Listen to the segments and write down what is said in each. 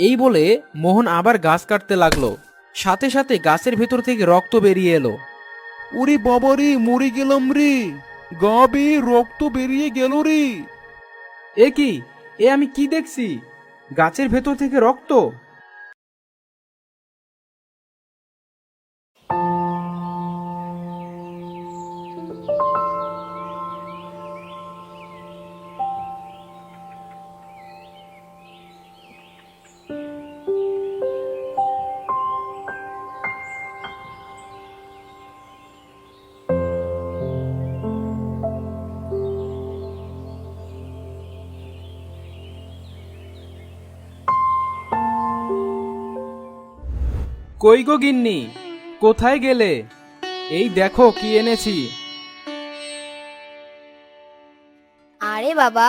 এই বলে মোহন আবার গাছ কাটতে লাগলো। সাথে সাথে গাছের ভেতর থেকে রক্ত বেরিয়ে এলো। ওরে বাবারে, মরে গেলাম রে। গা বেয়ে রক্ত বেরিয়ে গেল রে। এ কি, এ আমি কি দেখছি? গাছের ভেতর থেকে রক্ত! কই গো গিন্নি, কোথায় গেলে? এই দেখো কি এনেছি। আরে বাবা,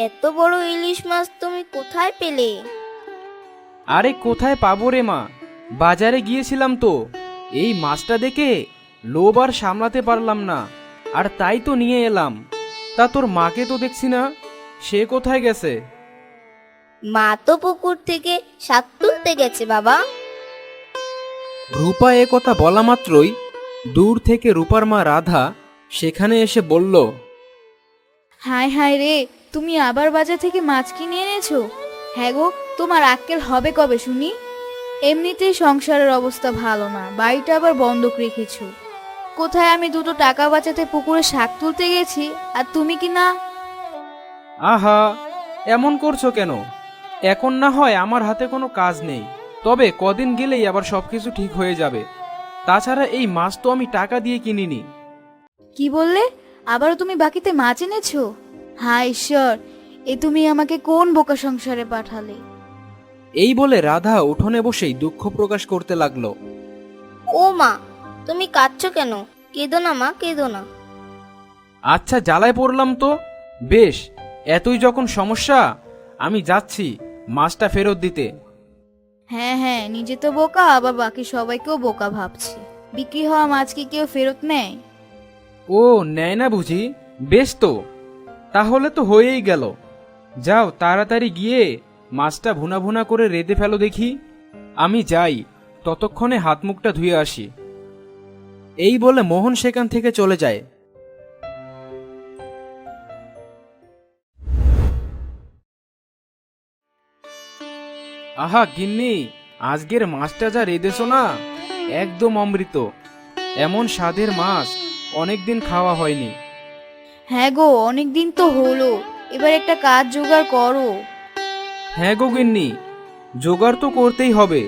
এত বড় ইলিশ মাছ তুমি কোথায় পেলে? আরে কোথায় পাবো রে মা, বাজারে গিয়েছিলাম তো। এই মাছটা দেখে লোভ আর সামলাতে পারলাম না, আর তাই তো নিয়ে এলাম। তা তোর মাকে তো দেখছি না, সে কোথায় গেছে? মা তো পুকুর থেকে শাক তুলতে গেছে বাবা। রূপা এ কথা বলা মাত্রই দূর থেকে রূপার মা রাধা সেখানে এসে বলল, হায় হায় রে, তুমি আবার বাজার থেকে মাছ কিনে এনেছো? হ্যাঁ গো, তোমার আক্কেল হবে কবে শুনি? এমনিতেই সংসারের অবস্থা ভালো না, বাড়িটা আবার বন্ধক রেখেছো। কোথায় আমি দুটো টাকা বাঁচাতে পুকুরে শাক তুলতে গেছি, আর তুমি কি না? আহা, এমন করছো কেন? এখন না হয় আমার হাতে কোনো কাজ নেই, তবে কদিন গেলেই আবার সবকিছু ঠিক হয়ে যাবে। তাছাড়া এই মাছ তো আমি টাকা দিয়ে কিনিনি। কি বললে? আবারও তুমি বাকিতে মাছ এনেছো? হায় ঈশ্বর, এ তুমি আমাকে কোন বোকা সংসারে পাঠালে? এই বলে রাধা উঠোনে বসেই দুঃখ প্রকাশ করতে লাগলো। ও মা, তুমি কাঁদছো কেন? কেঁদো না মা, কেঁদো না। আচ্ছা, জ্বালায় পড়লাম তো। বেশ, এতই যখন সমস্যা, আমি যাচ্ছি মাছটা ফেরত দিতে। হ্যাঁ হ্যাঁ, নিজে তো বোকা, আবার বাকি সবাইকেও বোকা ভাবছে। বিক্রি হওয়া মাছ কি কেউ ফেরত নেয়? ও, নেয় না বুঝি? বেশ তো, তাহলে তো হয়েই গেল। যাও তাড়াতাড়ি গিয়ে মাছটা ভুনা ভুনা করে রেঁধে ফেলো দেখি। আমি যাই, ততক্ষণে হাত মুখটা ধুয়ে আসি। এই বলে মোহন সেখান থেকে চলে যায়। আহা গিন্নি, আজকের মাছটা যা রেঁধেছো না, একদম অমৃত। এমন স্বাদের মাছ অনেকদিন খাওয়া হয়নি। হ্যাঁ গো, অনেক দিন তো হলো, এবার একটা কাজ জোগাড় করো। হ্যাঁ গো গিন্নি, জোগাড় তো করতেই হবে।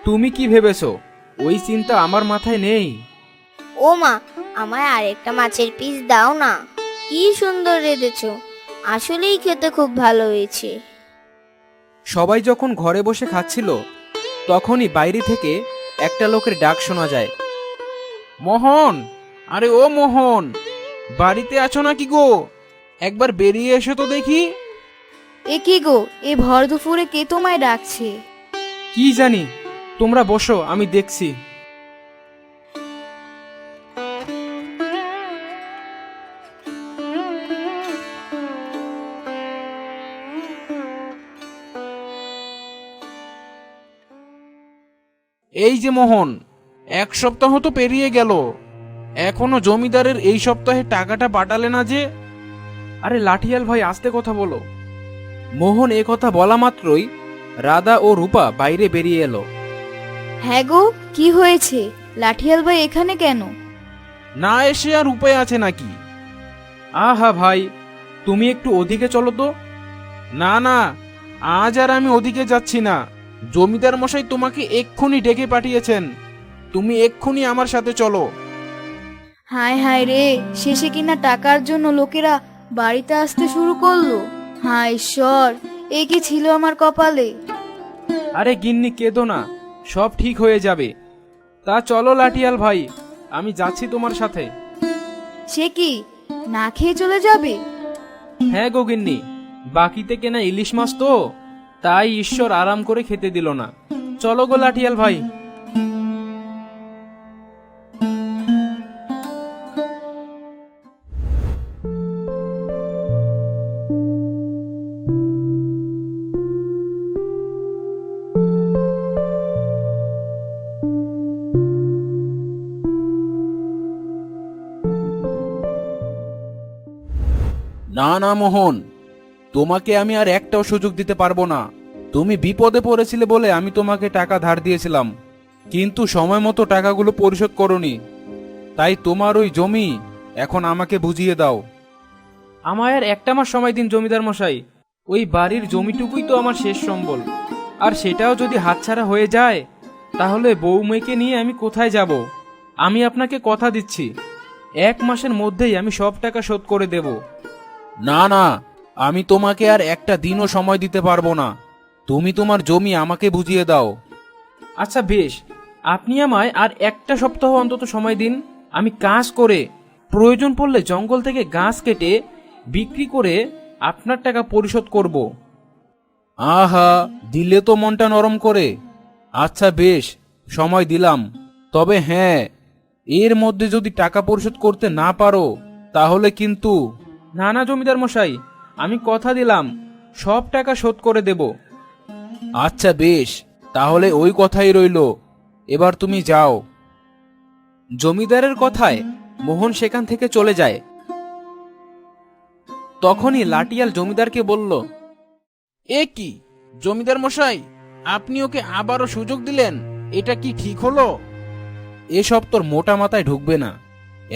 তুমি কি ভেবেছো ওই চিন্তা আমার মাথায় নেই? ও মা, আমায় আরেকটা মাছের পিস দাও না। কি সুন্দর রেঁধেছো, আসলেই খেতে খুব ভালো হয়েছে। সবাই যখন ঘরে বসে খাচ্ছিল, তখনই বাইরে থেকে একটা লোকের ডাক শোনা যায়। মোহন, আরে ও মোহন, বাড়িতে আছো নাকি গো? একবার বেরিয়ে এসো তো দেখি। এ কি গো, এ ভর দুপুরে কে তোমায় ডাকছে? কি জানি, তোমরা বসো, আমি দেখছি। এই যে মোহন, এক সপ্তাহ তো পেরিয়ে গেল, এখনো জমিদারের এই সপ্তাহে টাকাটা পাঠালে না যে? আরে লাঠিয়াল ভাই, আস্তে কথা বলো। মোহন এ কথা বলা মাত্রই রাধা ও রূপা বাইরে বেরিয়ে এলো। হ্যাঁ গো, কি হয়েছে? লাঠিয়াল ভাই এখানে কেন? না এসে আর উপায় আছে নাকি? আহা ভাই, তুমি একটু ওদিকে চলো তো। না না, আজ আর আমি ওদিকে যাচ্ছি না। জমিদার মশাই তোমাকে এক্ষুনি ডেকে পাঠিয়েছেন, তুমি এক্ষুনি আমার সাথে চলো। হায় হায় রে, শেষে কিনা টাকার জন্য লোকেরা বাড়িতে আসতে শুরু করলো। হায় ঈশ্বর, এ কি ছিল আমার কপালে? আরে গিন্নি, কেঁদো না, সব ঠিক হয়ে যাবে। তা চলো লাঠিয়াল ভাই, আমি যাচ্ছি তোমার সাথে। সে কি, না খেয়ে চলে যাবে? হ্যাঁ গো গিন্নি, বাকিতে কেনা ইলিশ মাছ তো, তাই ঈশ্বর আরাম করে খেতে দিল না। চলো গো লাঠিয়াল ভাই। না না মোহন, তোমাকে আমি আর একটাও সুযোগ দিতে পারবো না। তুমি বিপদে পড়েছিলে বলে আমি তোমাকে টাকা ধার দিয়েছিলাম, কিন্তু সময় মতো টাকাগুলো পরিশোধ করনি। তাই তোমার ওই জমি এখন আমাকে বুঝিয়ে দাও। আমায় আর একটা মাস সময় দিন জমিদার মশাই। ওই বাড়ির জমিটুকুই তো আমার শেষ সম্বল, আর সেটাও যদি হাতছাড়া হয়ে যায় তাহলে বউ মেয়েকে নিয়ে আমি কোথায় যাব? আমি আপনাকে কথা দিচ্ছি, 1 মাসের মধ্যেই আমি সব টাকা শোধ করে দেব। না না, আমি তোমাকে আর একটা দিনও সময় দিতে পারবো না। তুমি তোমার জমি আমাকে বুঝিয়ে দাও। আচ্ছা বেশ, আপনি আমায় আর একটা সপ্তাহ অন্তত সময় দিন। আমি কাজ করে প্রয়োজন পড়লে জঙ্গল থেকে গাছ কেটে বিক্রি করে আপনার টাকা পরিশোধ করব। আহা, দিলে তো মনটা নরম করে। আচ্ছা বেশ, সময় দিলাম। তবে হ্যাঁ, এর মধ্যে যদি টাকা পরিশোধ করতে না পারো তাহলে কিন্তু। না না জমিদার মশাই, আমি কথা দিলাম সব টাকা শোধ করে দেব। আচ্ছা বেশ, তাহলে ওই কথাই রইল। এবার তুমি যাও। জমিদারের কথায় মোহন সেখান থেকে চলে যায়। তখনই লাঠিয়াল জমিদারকে বলল, এ কি জমিদার মশাই, আপনি ওকে আবারও সুযোগ দিলেন? এটা কি ঠিক হলো? এসব তোর মোটা মাথায় ঢুকবে না।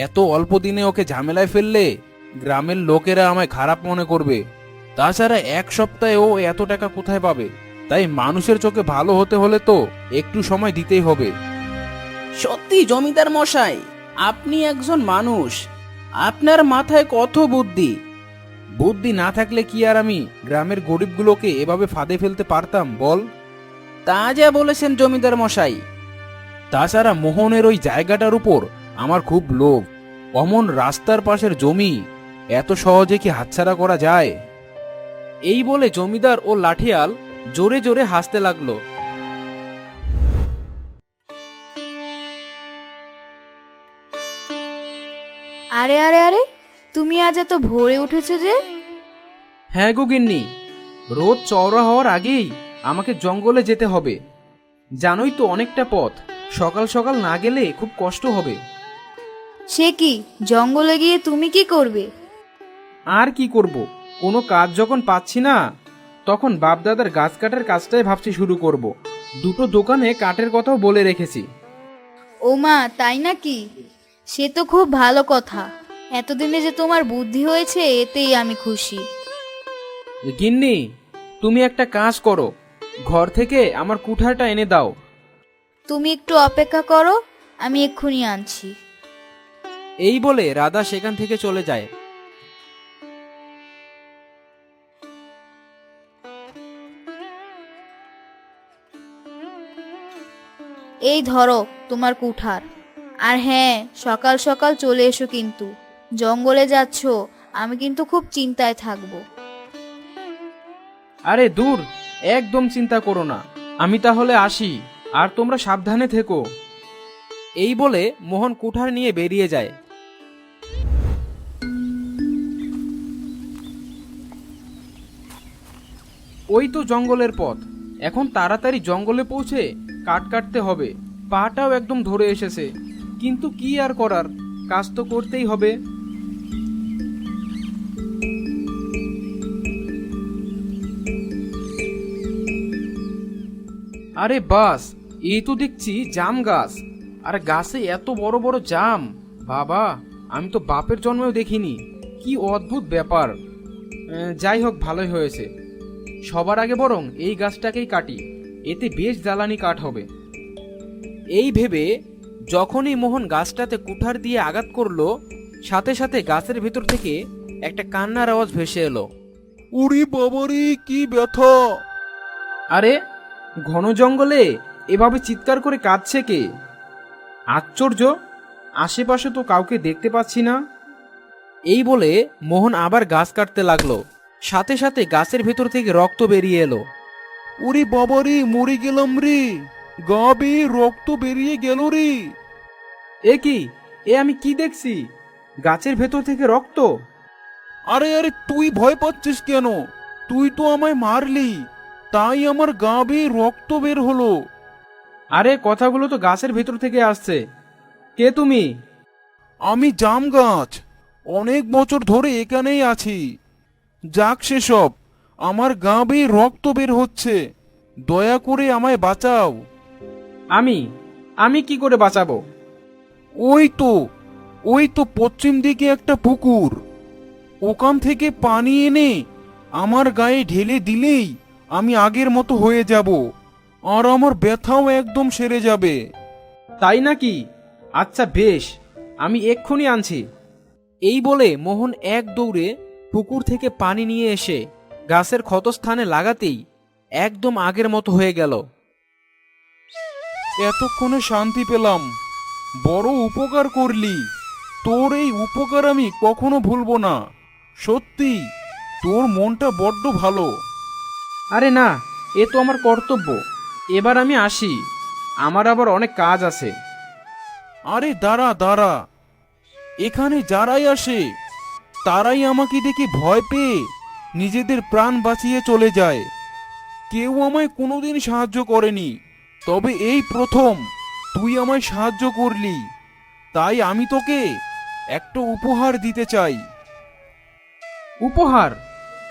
এত অল্প দিনে ওকে ঝামেলায় ফেললে গ্রামের লোকেরা আমায় খারাপ মনে করবে। তাছাড়া 1 সপ্তাহে ও এত টাকা কোথায় পাবে? তাই মানুষের চোখে ভালো হতে হলে তো একটু সময় দিতেই হবে। সত্যি জমিদার মশাই, আপনি একজন মানুষ, আপনার মাথায় কত বুদ্ধি। বুদ্ধি না থাকলে কি আর আমি গ্রামের গরিবগুলোকে এভাবে ফাঁদে ফেলতে পারতাম বল? তা যা বলেছেন জমিদার মশাই। তাছাড়া মোহনের ওই জায়গাটার উপর আমার খুব লোভ। অমন রাস্তার পাশের জমি এত সহজে কি হাতছাড়া করা যায়? এই বলে জমিদার ও লাঠিয়াল জোরে জোরে হাসতে লাগলো। আরে আরে আরে, তুমি আজ এত ভোরে উঠেছো যে? হ্যাঁ গো গিন্নি, রোদ চওড়া হওয়ার আগেই আমাকে জঙ্গলে যেতে হবে। জানোই তো অনেকটা পথ, সকাল সকাল না গেলে খুব কষ্ট হবে। সে কি, জঙ্গলে গিয়ে তুমি কি করবে? আর কি করব, কোনো কাজ যখন পাচ্ছি না তখন বাপদাদার গাছ কাটার কাজটাই ভাবছি শুরু করব। 2টো দোকানে কাঠের কথাও বলে রেখেছি। ও মা, তাই নাকি? সে তো খুব ভালো কথা। এতদিনে যে তোমার বুদ্ধি হয়েছে এতেই আমি খুশি। গিন্নি, তুমি একটা কাজ করো, ঘর থেকে আমার কুঠারটা এনে দাও। তুমি একটু অপেক্ষা করো, আমি এক্ষুনি আনছি। এই বলে রাধা সেখান থেকে চলে যায়। এই ধরো তোমার কুঠার। আর হ্যাঁ, সকাল সকাল চলে এসো কিন্তু। জঙ্গলে যাচ্ছ, আমি কিন্তু খুব চিন্তায় থাকবো। আরে দূর, একদম চিন্তা করো না, আমি তাহলে আসি, আর তোমরা সাবধানে থেকো। এই বলে মোহন কুঠার নিয়ে বেরিয়ে যায়। ওই তো জঙ্গলের পথ, এখন তাড়াতাড়ি জঙ্গলে পৌঁছে কাঠ কাটতে হবে। পাটাও একদম ধরে এসেছে, কিন্তু কি আর করার, কাজ তো করতেই হবে। আরে বাস, এই তো দেখছি জাম গাছ, আর গাছে এত বড় বড় জাম। বাবা, আমি তো বাপের জন্মেও দেখিনি, কি অদ্ভুত ব্যাপার। যাই হোক, ভালোই হয়েছে। সবার আগে বরং এই গাছটাকেই কাটি, এতে বেশ জ্বালানি কাঠ হবে। এই ভেবে যখনই মোহন গাছটাতে কুঠার দিয়ে আঘাত করলো, সাথে সাথে গাছের ভেতর থেকে একটা কান্নার আওয়াজ ভেসে এলো। উরি বাবারি, কি ব্যথা! আরে, ঘন জঙ্গলে এভাবে চিৎকার করে কাঁদছে কে? আশ্চর্য, আশেপাশে তো কাউকে দেখতে পাচ্ছি না। এই বলে মোহন আবার গাছ কাটতে লাগলো, সাথে সাথে গাছের ভেতর থেকে রক্ত বেরিয়ে এলো। উরি বাবারি, মরে গেলাম রে! গা বেয়ে রক্ত বেরিয়ে গেল রে! এ কি, এ আমি কি দেখছি? গাছের ভেতর থেকে রক্ত! আরে আরে, তুই ভয় পাচ্ছিস কেন? তুই তো আমায় মারলি, তাই আমার গা বেয়ে রক্ত বের হলো। আরে, কথাগুলো তো গাছের ভেতর থেকে আসছে। কে তুমি? আমি জাম গাছ, অনেক বছর ধরে এখানেই আছি। যাক সেসব, আমার গা বেয়ে রক্ত বের হচ্ছে, দয়া করে আমায় বাঁচাও। আমি আমি কি করে বাঁচাবো? ওই তো, ওই তো পশ্চিম দিকে একটা পুকুর, ওখান থেকে পানি এনে আমার গায়ে ঢেলে দিলেই আমি আগের মতো হয়ে যাব, আর আমার ব্যথাও একদম সেরে যাবে। তাই নাকি? আচ্ছা বেশ, আমি এক্ষুনি আনছি। এই বলে মোহন এক দৌড়ে পুকুর থেকে পানি নিয়ে এসে গাছের ক্ষতস্থানে লাগাতেই একদম আগের মতো হয়ে গেল। এতক্ষণে শান্তি পেলাম, বড় উপকার করলি। তোর এই উপকার আমি কখনো ভুলবো না। সত্যি তোর মনটা বড্ড ভালো। আরে না, এ তো আমার কর্তব্য। এবার আমি আসি, আমার আবার অনেক কাজ আছে। আরে দাঁড়া দাঁড়া, এখানে যারাই আসে তারাই আমাকে দেখে ভয় পেয়ে নিজেদের প্রাণ বাঁচিয়ে চলে যায়। কেউ আমায় কোনোদিন সাহায্য করেনি, তবে এই প্রথম তুই আমায় সাহায্য করলি, তাই আমি তোকে একটা উপহার দিতে চাই। উপহার?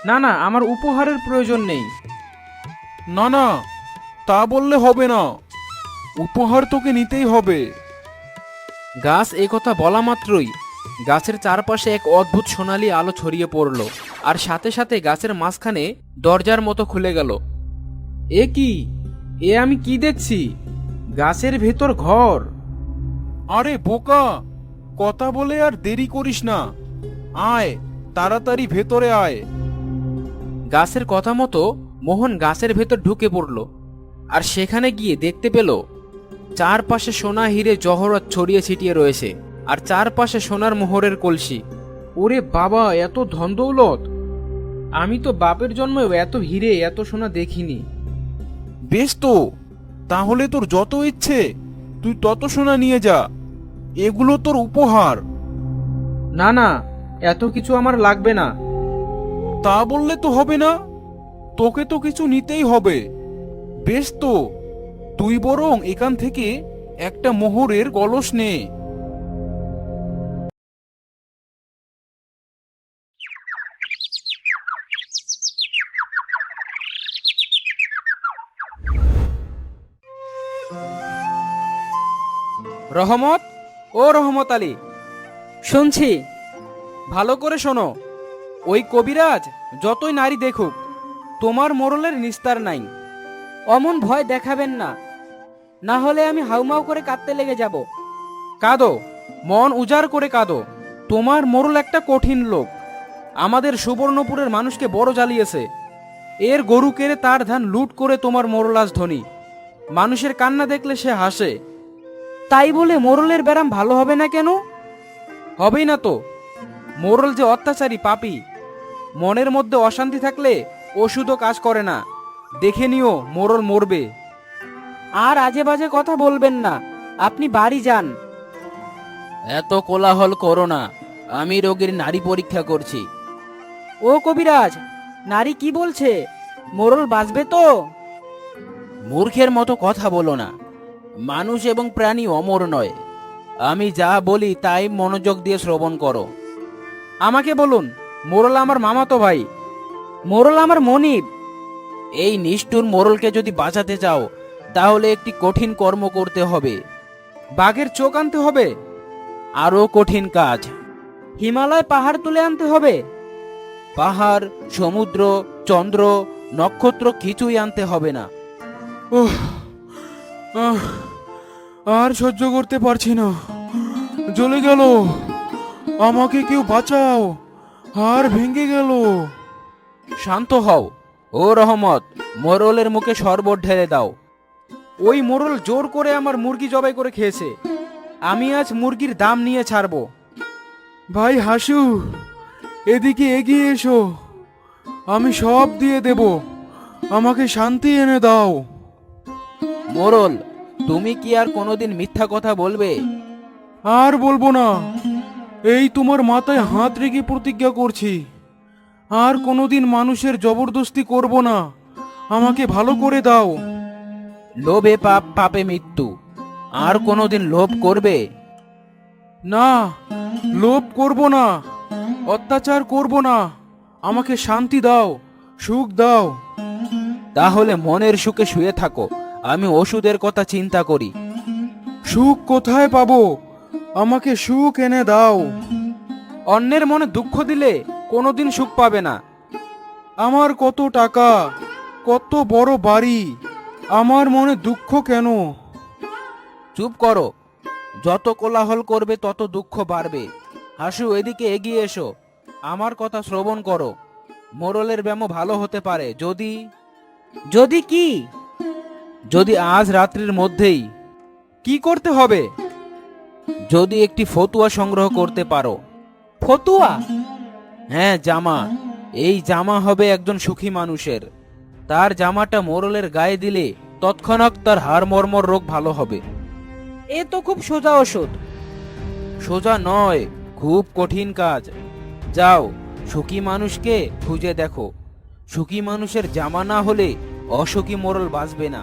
না না, আমার উপহারের প্রয়োজন নেই। না না, তা বললে হবে না, উপহার তোকে নিতেই হবে। গাছ এ কথা বলা মাত্রই গাছের চারপাশে এক অদ্ভুত সোনালী আলো ছড়িয়ে পড়ল, আর সাথে সাথে গাছের মাঝখানে দরজার মতো খুলে গেল। এ কি? এ আমি কি দেখছি? গাছের ভেতর ঘর। আরে বোকা, কথা বলে আর দেরি করিস না, আয় তাড়াতাড়ি ভেতরে আয়। গাছের কথা মতো মোহন গাছের ভেতর ঢুকে পড়ল, আর সেখানে গিয়ে দেখতে পেল চারপাশে সোনা হিরে জহরত ছড়িয়ে ছিটিয়ে রয়েছে, আর চারপাশে সোনার মোহরের কলসি। ওরে বাবা, এত ধন দৌলত! আমি তো বাপের জন্মেও এত হিরে এত সোনা দেখিনি। বেশ তো, তাহলে তোর যত ইচ্ছে তুই তত সোনা নিয়ে যা, এগুলো তোর উপহার। না না, এত কিছু আমার লাগবে না। তা বললে তো হবে না, তোকে তো কিছু নিতেই হবে। বেশ তো, তুই বরং এখান থেকে একটা মোহরের কলস নে। রহমত, ও রহমত আলী, শুনছি। ভালো করে শোনো। ওই কবিরাজ যতই নারী দেখুক, তোমার মোড়লের নিস্তার নাই। অমন ভয় দেখাবেন না, না হলে আমি হাউমাউ করে কাঁদতে লেগে যাব। কাঁদো, মন উজাড় করে কাঁদো। তোমার মোড়ল একটা কঠিন লোক, আমাদের সুবর্ণপুরের মানুষকে বড় জ্বালিয়েছে। এর গরু কেড়ে তার ধান লুট করে তোমার মোড়ল আজ ধনী। মানুষের কান্না দেখলে সে হাসে। তাই বলে মোরলের ব্যারাম ভালো হবে না কেন? হবেই না তো। মোড়ল যে অত্যাচারী পাপী, মনের মধ্যে অশান্তি থাকলে ওষুধও কাজ করে না। দেখে নিও, মোড়ল মরবে। আর আজে বাজে কথা বলবেন না, আপনি বাড়ি যান। এত কোলাহল করো না, আমি রোগীর নারী পরীক্ষা করছি। ও কবিরাজ, নারী কি বলছে? মোরল বাঁচবে তো? মূর্খের মতো কথা বলো না, মানুষ এবং প্রাণী অমর নয়। আমি যা বলি তাই মনোযোগ দিয়ে শ্রবণ করো। আমাকে বলুন, মোড়ল আমার মামাতো ভাই। মোরল আমার মনিব। এই নিষ্ঠুর মোরলকে যদি বাঁচাতে চাও তাহলে একটি কঠিন কর্ম করতে হবে। বাঘের চোখ আনতে হবে? আরো কঠিন কাজ। হিমালয় পাহাড় তুলে আনতে হবে। পাহাড়, সমুদ্র, চন্দ্র, নক্ষত্র কিছুই আনতে হবে না। ওহ, আহ, আর সহ্য করতে পারছি না, জ্বলে গেল। আমাকে কেউ বাঁচাও, হাড় ভেঙে গেল। শান্ত হও। ও রহমত, মোরলের মুখে শরবত ঢেলে দাও। ওই মোড়ল জোর করে আমার মুরগি জবাই করে খেয়েছে। আমি আজ মুরগির দাম নিয়ে ছাড়বো। ভাই হাসু, এদিকে এগিয়ে এসো, আমি সব দিয়ে দেব, আমাকে শান্তি এনে দাও। মোরল, তুমি কি আর কোনোদিন মিথ্যা কথা বলবে? আর বলবো না, এই তোমার মাথায় হাত রেখে প্রতিজ্ঞা করছি, আর কোনোদিন মানুষের জবরদস্তি করব না, আমাকে ভালো করে দাও। লোভে পাপ, পাপে মৃত্যু। আর কোনোদিন লোভ করবে? না, লোভ করব না, অত্যাচার করব না, আমাকে শান্তি দাও, সুখ দাও। তাহলে মনের সুখে শুয়ে থাকো, আমি ওষুধের কথা চিন্তা করি। সুখ কোথায় পাবো? আমাকে সুখ এনে দাও। অন্যের মনে দুঃখ দিলে কোনোদিন সুখ পাবে না। আমার কত টাকা, কত বড় বাড়ি, আমার মনে দুঃখ কেন? চুপ করো, যত কোলাহল করবে তত দুঃখ বাড়বে। হাসু, এদিকে এগিয়ে এসো, আমার কথা শ্রবণ করো। মোরলের ব্যামো ভালো হতে পারে যদি যদি কি? যদি আজ রাত্রির মধ্যেই কি করতে হবে? যদি একটি ফতুয়া সংগ্রহ করতে পারো। ফতুয়া? হ্যাঁ, জামা। এই জামা হবে একজন সুখী মানুষের। তার জামাটা মোরলের গায়ে দিলে তৎক্ষণাৎ তার হাড় মর্মর রোগ ভালো হবে। এ তো খুব সোজা ওষুধ। সোজা নয়, খুব কঠিন কাজ। যাও, সুখী মানুষকে খুঁজে দেখো। সুখী মানুষের জামা না হলে অসুখী মোরল বাঁচবে না।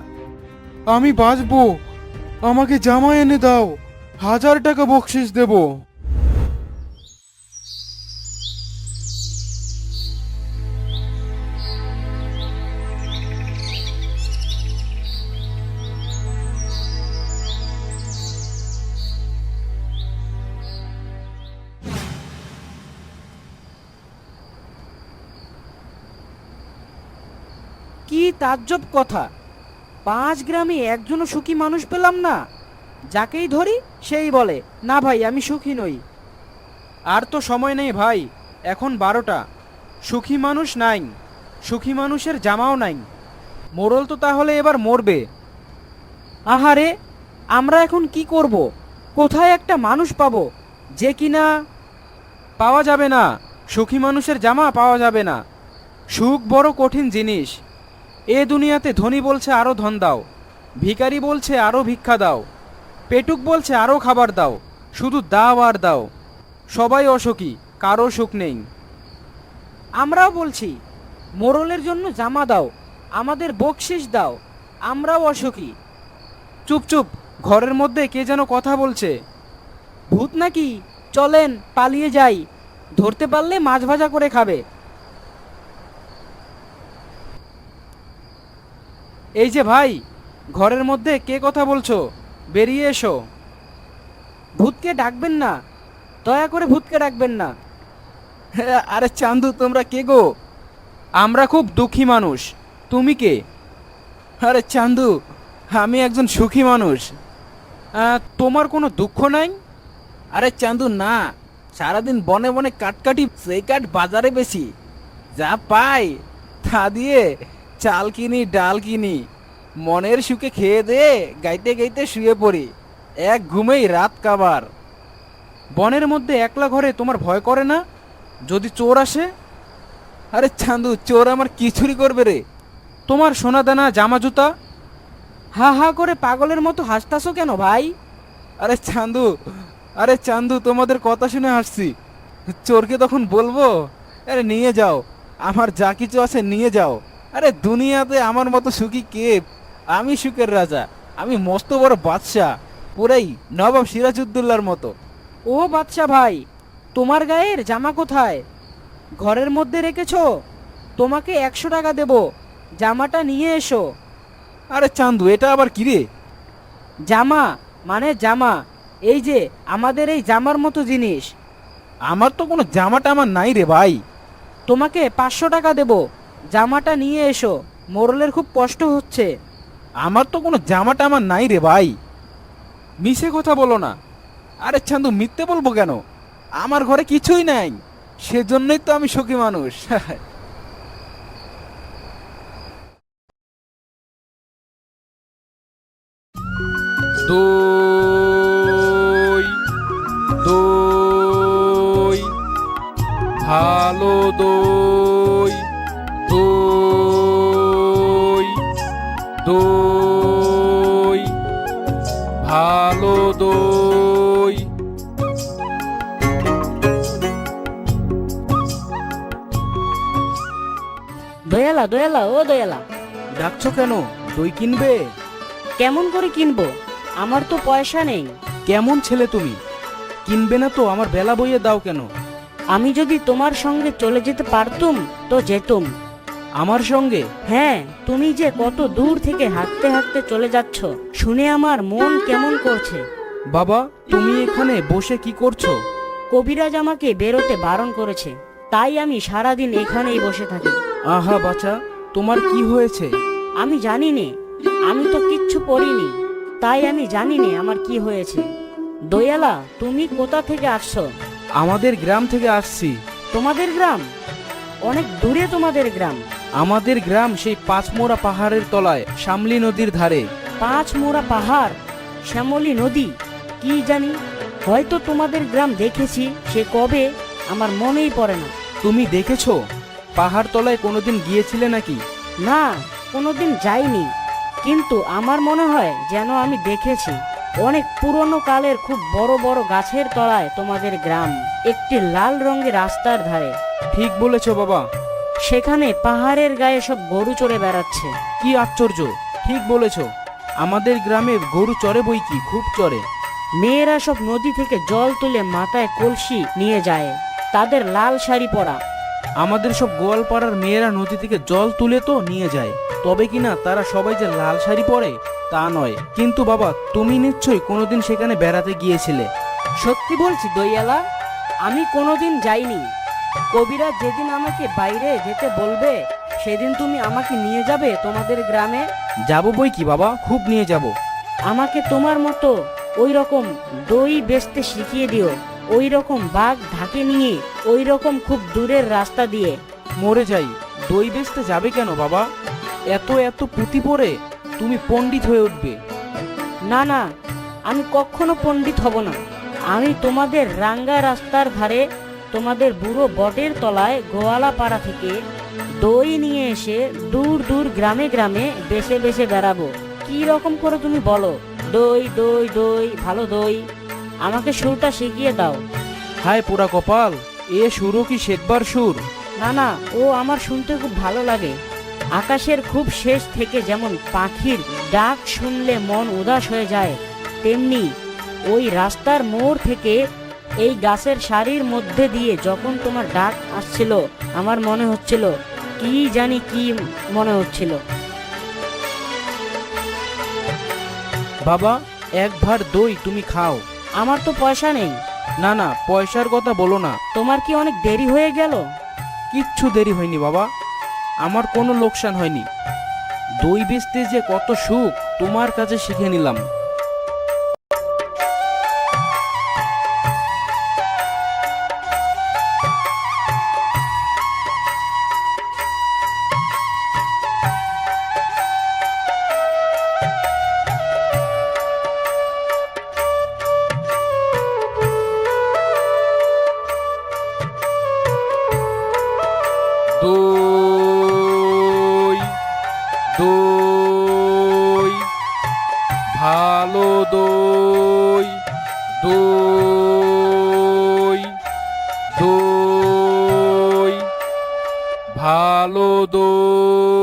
আমি বাঁচবো, আমাকে জামা এনে দাও, 1000 টাকা বকশিস দেব। কি তাজ্জব কথা! 5 গ্রামে একজনও সুখী মানুষ পেলাম না। যাকেই ধরি সেই বলে, না ভাই আমি সুখী নই। আর তো সময় নেই ভাই, এখন 12টা। সুখী মানুষ নাই, সুখী মানুষের জামাও নাই। মোরল তো তাহলে এবার মরবে। আহারে, আমরা এখন কি করব? কোথায় একটা মানুষ পাবো যে কিনা? পাওয়া যাবে না, সুখী মানুষের জামা পাওয়া যাবে না। সুখ বড় কঠিন জিনিস। এ দুনিয়াতে ধনী বলছে আরো ধন দাও, ভিখারি বলছে আরো ভিক্ষা দাও, পেটুক বলছে আরো খাবার দাও, শুধু দাও আর দাও। সবাই অসুখী, কারো সুখ নেই। আমরাও বলছি, মোরলের জন্য জামা দাও, আমাদের বকশিস দাও, আমরাও অসুখী। চুপ চুপ, ঘরের মধ্যে কে যেন কথা বলছে। ভূত নাকি? চলেন পালিয়ে যাই, ধরতে পারলে মাছ ভাজা করে খাবে। এই যে ভাই, ঘরের মধ্যে কে কথা বলছো? বেরিয়ে এসো। ভূতকে ডাকবেন না, দয়া করে ভূতকে ডাকবেন না। আরে চান্দু, তোমরা কে গো? আমরা খুব দুঃখী মানুষ। তুমি কে? আরে চান্দু, আমি একজন সুখী মানুষ। তোমার কোনো দুঃখ নাই? আরে চান্দু না, সারাদিন বনে বনে কাটকাটি, সেই কাঠ বাজারে বেশি। যা পাই তা দিয়ে চাল কিনি, ডাল কিনি, মনের সুখে খেয়ে দে গাইতে গাইতে শুয়ে পড়ি, এক ঘুমেই রাত কাবার। বনের মধ্যে একলা ঘরে তোমার ভয় করে না? যদি চোর আসে? আরে চান্দু, চোর আমার কি চুরি করবে রে? তোমার সোনা দানা, জামা জুতা। হা হা করে পাগলের মতো হাসতাছো কেন ভাই? আরে চান্দু, আরে চান্দু, তোমাদের কথা শুনে হাসছি। চোরকে তখন বলবো, আরে নিয়ে যাও, আমার যা কিছু আছে নিয়ে যাও। আরে দুনিয়াতে আমার মতো সুখী কে? আমি সুখের রাজা, আমি মস্ত বড় বাদশাহ, পুরাই নবাব সিরাজউদ্দৌলার মতো। ও বাদশা ভাই, তোমার গায়ের জামা কোথায়? ঘরের মধ্যে রেখেছো? তোমাকে 100 টাকা দেব, জামাটা নিয়ে এসো। আরে চান্দু, এটা আবার কি রে? জামা মানে জামা, এই যে আমাদের এই জামার মতো জিনিস। আমার তো কোনো জামাটা আমার নাই রে ভাই। তোমাকে 500 টাকা দেব, জামাটা নিয়ে এসো, মোরলের খুব কষ্ট হচ্ছে। আমার তো কোনো জামাটা আমার নাই রে ভাই। মিছে কথা বলো না। আরে চান্দু, মিথ্যে বলবো কেন? আমার ঘরে কিছুই নাই, সেজন্যই তো আমি সুখী মানুষ। দই দই, ভালো দই, দই দই, ভালো দই। দয়ালা দয়ালা, ও দয়ালা, ডাকছো কেন? দই কিনবে? কেমন করে কিনবো? আমার তো পয়সা নেই। কেমন ছেলে তুমি? কিনবে না তো আমার বেলা বইয়ে দাও কেন? আমি যদি তোমার সঙ্গে চলে যেতে পারতুম তো যেতুম। আমার সঙ্গে? হ্যাঁ, তুমি যে কত দূর থেকে হাঁটতে হাঁটতে চলে যাচ্ছ শুনে আমার মন কেমন করছে। বাবা, তুমি এখানে বসে কি করছো? কবিরাজ আমাকে বেরোতে বারণ করেছে, তাই আমি সারাদিন এখানেই বসে থাকি। আহা বাছা, তোমার কি হয়েছে? আমি জানি নে, আমি তো কিচ্ছু পড়িনি, তাই আমি জানি নে আমার কি হয়েছে। দয়ালা, তুমি কোথা থেকে আসছো? আমাদের গ্রাম থেকে আসছি। তোমাদের গ্রাম? অনেক দূরে তোমাদের গ্রাম। আমাদের গ্রাম সেই পাঁচমোড়া পাহাড়ের তলায় শামলি নদীর ধারে। পাঁচমোড়া পাহাড়, শ্যামলী নদী, কি জানি, হয়তো তোমাদের গ্রাম দেখেছি, সে কবে আমার মনেই পড়ে না। তুমি দেখেছো? পাহাড় তলায় কোনোদিন গিয়েছিলে নাকি? না, কোনোদিন যাইনি, কিন্তু আমার মনে হয় যেন আমি দেখেছি। অনেক পুরনো কালের খুব বড় বড় গাছের তলায় তোমাদের গ্রাম, একটি লাল রঙের রাস্তার ধারে। ঠিক বলেছো বাবা। সেখানে পাহাড়ের গায়ে সব গরু চড়ে বেড়াচ্ছে। কি আশ্চর্য, ঠিক বলেছো। আমাদের গ্রামে গরু চড়ে বই কি, খুব চড়ে। মেয়েরা সব নদী থেকে জল তুলে মাথায় কলসি নিয়ে যায়, তাদের লাল শাড়ি পরা। আমাদের সব গোয়ালপাড়ার মেয়েরা নদী থেকে জল তুলে তো নিয়ে যায়, তবে কিনা তারা সবাই যে লাল শাড়ি পরে তা নয়। কিন্তু বাবা, তুমি নিশ্চয়ই কোনোদিন সেখানে বেড়াতে গিয়েছিলে। সত্যি বলছি দইয়ালা, আমি কোনোদিন যাইনি। কবিরাজ যেদিন আমাকে বাইরে যেতে বলবে সেদিন তুমি আমাকে নিয়ে যাবে তোমাদের গ্রামে। যাবো বই কি বাবা, খুব নিয়ে যাব। আমাকে তোমার মতো ওই রকম দই বেচতে শিখিয়ে দিও, ওই রকম বাঘ ঢাকে নিয়ে, ওই রকম খুব দূরের রাস্তা দিয়ে। মরে যাই, দই বেচতে যাবে কেন বাবা? এত এত পুঁতি পরে তুমি পণ্ডিত হয়ে উঠবে। না না, আমি কখনো পণ্ডিত হব না। আমি তোমাদের রাঙ্গা রাস্তার ধারে তোমাদের বুড়ো বটের তলায় গোয়ালা পাড়া থেকে দই নিয়ে এসে দূর দূর গ্রামে গ্রামে বেছে বেছে বেড়াবো। কি রকম করে তুমি বলো, দই দই দই, ভালো দই, আমাকে সুরটা শিখিয়ে দাও। হায় পোড়া কপাল, এ সুরও কি শেখবার সুর? না না, ও আমার শুনতে খুব ভালো লাগে। আকাশের খুব শেষ থেকে যেমন পাখির ডাক শুনলে মন উদাস হয়ে যায়, তেমনি ওই রাস্তার মোড় থেকে এই গাছের সারির মধ্যে দিয়ে যখন তোমার ডাক আসছিল, আমার মনে হচ্ছিল, কি জানি কি মনে হচ্ছিল। বাবা, এক ভার দই তুমি খাও। আমার তো পয়সা নেই। না না, পয়সার কথা বলো না। তোমার কি অনেক দেরি হয়ে গেল? কিচ্ছু দেরি হয়নি বাবা, আমার কোনো লোকসান হয়নি। দই বেচতে যে কত সুখ তোমার কাছে শিখে নিলাম। দই দই, ভালো দই, দই দই, ভালো দই।